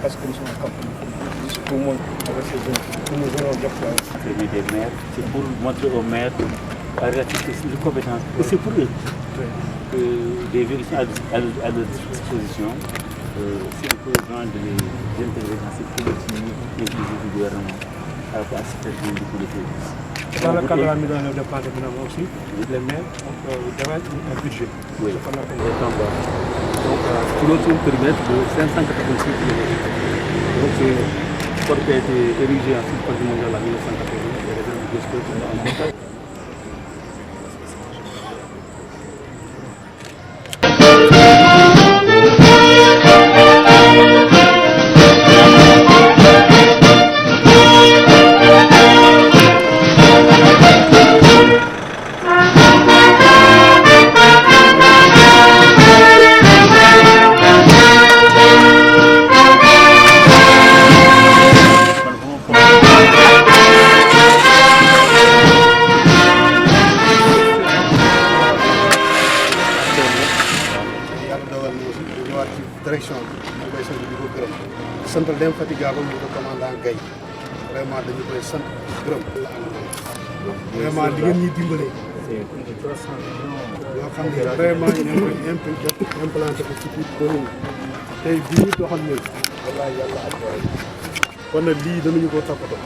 parce que nous sommes en campagne. Tout le monde avec ses jeunes. Nous allons dire que c'est des maires, c'est pour montrer aux maires la relativité de compétences. Et c'est pour eux que des villes sont à leur disposition. C'est un peu besoin de les intégrer dans cette politique inclusive du gouvernement à la situation du politique. dans le cadre de la mise en œuvre des plans de financement aussi, les maires devraient un budget. Oui, Donc, pour notre périmètre de 586 km. Donc c'est un port qui a été érigé en site patrimonial en 1980 et les réserves de stock en montagne. direction bi koy sant di ko gërëm sant l'infatigable le commandant Gaye vraiment dañu koy sant gërëm vraiment li ngeen ñuy dimbale yoo xam ne vraiment ñu ngi koy implanté ko ci biir commune tey bi ñu doxal ñun wallaay yàlla ak kon nag lii danañu ko toppatoo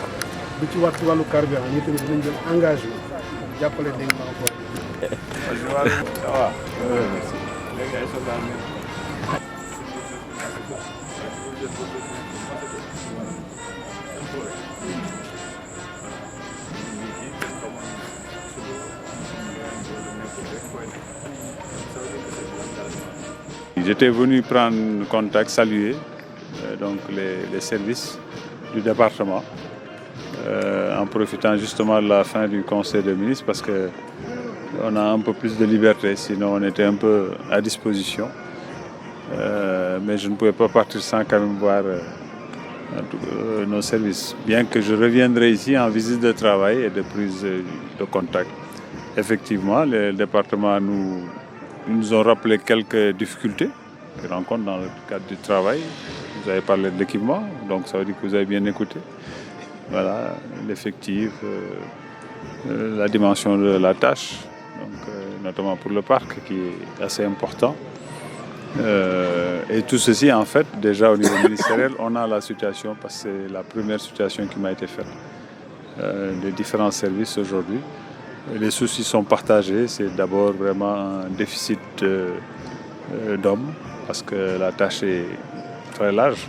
lu ci war ci wàllu carburant ñi tamit dinañ jël engagement jàppale dégg nga encore J'étais venu prendre contact, saluer donc les services du département en profitant justement de la fin du Conseil des ministres parce qu'on a un peu plus de liberté, sinon on était un peu à disposition. Mais je ne pouvais pas partir sans quand même voir nos services, bien que je reviendrai ici en visite de travail et de prise de contact. Effectivement, le département nous ont rappelé quelques difficultés qu'ils rencontrent dans le cadre du travail. Vous avez parlé de l'équipement, donc ça veut dire que vous avez bien écouté. Voilà, l'effectif, la dimension de la tâche, donc, notamment pour le parc qui est assez important. Et tout ceci, en fait, déjà au niveau ministériel, on a la situation, parce que c'est la première situation qui m'a été faite des différents services aujourd'hui. Les soucis sont partagés, c'est d'abord vraiment un déficit d'hommes, parce que la tâche est très large.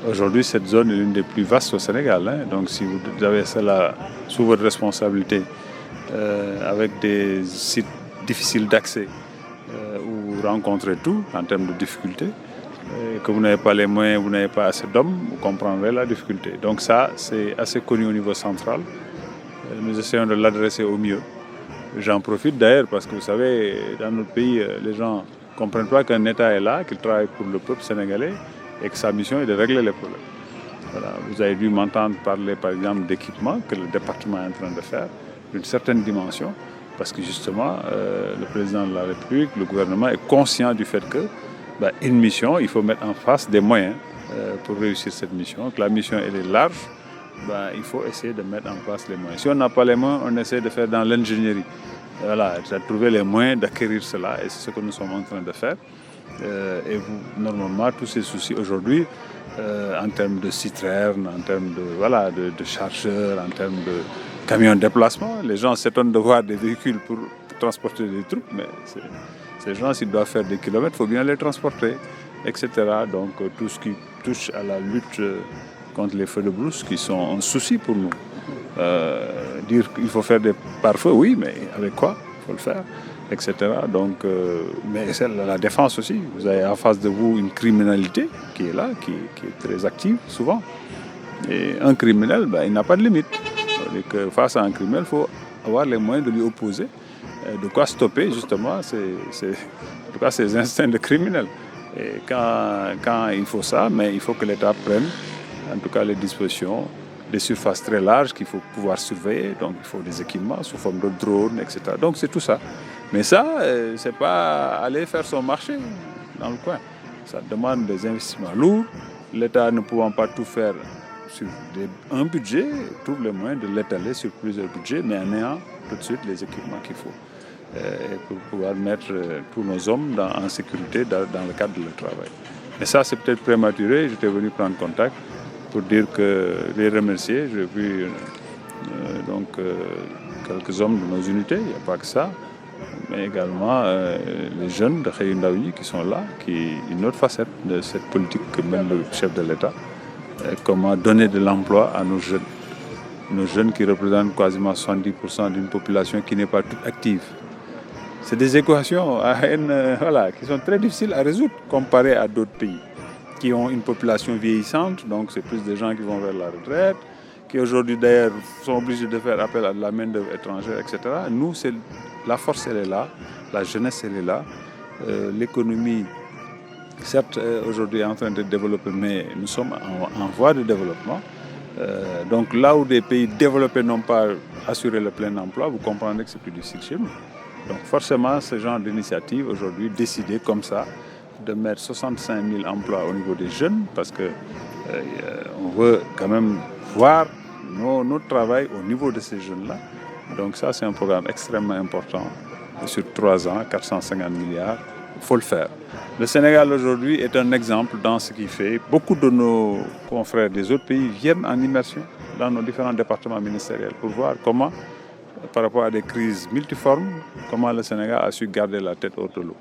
Aujourd'hui, cette zone est l'une des plus vastes au Sénégal, hein. Donc si vous avez cela sous votre responsabilité, avec des sites difficiles d'accès, où vous rencontrez tout en termes de difficultés, que vous n'avez pas les moyens, vous n'avez pas assez d'hommes, vous comprendrez la difficulté. Donc ça, c'est assez connu au niveau central. Nous essayons de l'adresser au mieux. J'en profite d'ailleurs parce que vous savez, dans notre pays, les gens ne comprennent pas qu'un État est là, qu'il travaille pour le peuple sénégalais et que sa mission est de régler les problèmes. Voilà. Vous avez dû m'entendre parler par exemple d'équipements que le département est en train de faire d'une certaine dimension parce que justement, le président de la République, le gouvernement est conscient du fait que une mission, il faut mettre en face des moyens pour réussir cette mission. Que la mission elle est large. Il faut essayer de mettre en place les moyens. Si on n'a pas les moyens, on essaie de faire dans l'ingénierie. Voilà, de trouver les moyens d'acquérir cela et c'est ce que nous sommes en train de faire. Et normalement, tous ces soucis aujourd'hui, en termes de citernes, en termes de chargeurs, en termes de camions de déplacement, les gens s'étonnent de voir des véhicules pour transporter des troupes, mais ces gens, s'ils doivent faire des kilomètres, il faut bien les transporter, etc. Donc tout ce qui touche à la lutte contre les feux de brousse qui sont un souci pour nous. Dire qu'il faut faire des pare-feux, oui, mais avec quoi il faut le faire, etc. Donc, mais c'est la défense aussi. Vous avez en face de vous une criminalité qui est là, qui est très active souvent. Et un criminel, il n'a pas de limite. C'est-à-dire que face à un criminel, il faut avoir les moyens de lui opposer, de quoi stopper justement ces instincts de criminel. Et quand il faut ça, mais il faut que l'État prenne en tout cas les dispositions, des surfaces très larges qu'il faut pouvoir surveiller, donc il faut des équipements sous forme de drones, etc. Donc c'est tout ça. Mais ça, c'est pas aller faire son marché dans le coin. Ça demande des investissements lourds. L'État ne pouvant pas tout faire sur un budget, trouve les moyens de l'étaler sur plusieurs budgets, mais en ayant tout de suite les équipements qu'il faut. Et pour pouvoir mettre tous nos hommes en sécurité dans le cadre de leur travail. Mais ça, c'est peut-être prématuré. J'étais venu prendre contact pour dire que les remercier. J'ai vu quelques hommes de nos unités, il n'y a pas que ça, mais également les jeunes de Xëyu Ndaw Ñi qui sont là, une autre facette de cette politique que mène le chef de l'État. Comment donner de l'emploi à nos jeunes qui représentent quasiment 70% d'une population qui n'est pas toute active. C'est des équations qui sont très difficiles à résoudre comparées à d'autres pays qui ont une population vieillissante, donc c'est plus des gens qui vont vers la retraite, qui aujourd'hui d'ailleurs sont obligés de faire appel à de la main-d'œuvre étrangère, etc. Nous, la force, elle est là, la jeunesse, elle est là, l'économie, certes, aujourd'hui est en train de développer, mais nous sommes en voie de développement. Donc là où des pays développés n'ont pas assuré le plein emploi, vous comprendrez que c'est plus difficile chez nous. Donc forcément, ce genre d'initiative aujourd'hui, décidé comme ça, de mettre 65 000 emplois au niveau des jeunes, parce qu'on veut quand même voir notre travail au niveau de ces jeunes-là. Donc ça, c'est un programme extrêmement important. Sur 3 ans, 450 milliards, il faut le faire. Le Sénégal aujourd'hui est un exemple dans ce qu'il fait. Beaucoup de nos confrères des autres pays viennent en immersion dans nos différents départements ministériels pour voir comment, par rapport à des crises multiformes, comment le Sénégal a su garder la tête haute de l'eau.